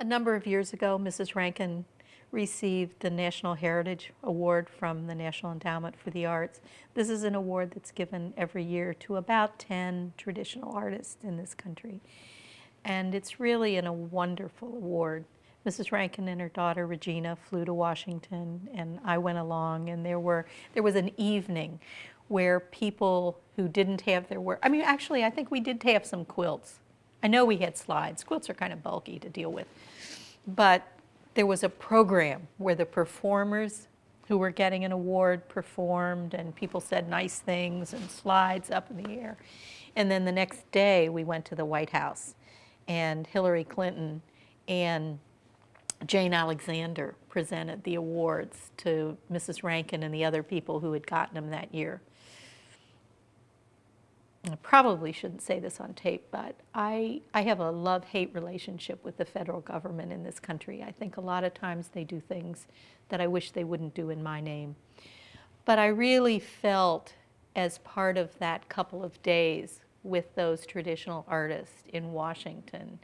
A number of years ago, Mrs. Rankin received the National Heritage Award from the National Endowment for the Arts. This is an award that's given every year to about 10 traditional artists in this country. And it's really a wonderful award. Mrs. Rankin and her daughter Regina flew to Washington, and I went along, and there was an evening where people who didn't have their work, I mean, actually, I think we did have some quilts. I know we had slides. Quilts are kind of bulky to deal with. But there was a program where the performers who were getting an award performed, and people said nice things, and slides up in the air. And then the next day, we went to the White House, and Hillary Clinton and Jane Alexander presented the awards to Mrs. Rankin and the other people who had gotten them that year. I probably shouldn't say this on tape, but I have a love-hate relationship with the federal government in this country. I think a lot of times they do things that I wish they wouldn't do in my name. But I really felt, as part of that couple of days with those traditional artists in Washington,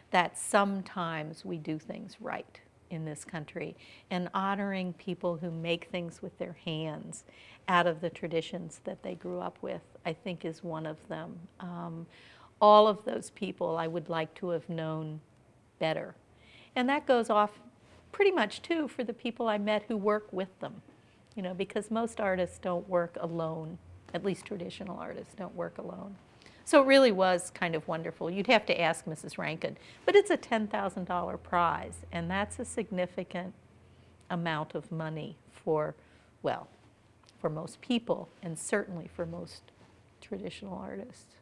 that sometimes we do things right in this country, and honoring people who make things with their hands out of the traditions that they grew up with, I think is one of them. All of those people I would like to have known better. And that goes off pretty much too for the people I met who work with them, you know, because most artists don't work alone, at least traditional artists don't work alone. So it really was kind of wonderful. You'd have to ask Mrs. Rankin, but it's a $10,000 prize, and that's a significant amount of money for, well, for most people, and certainly for most traditional artists.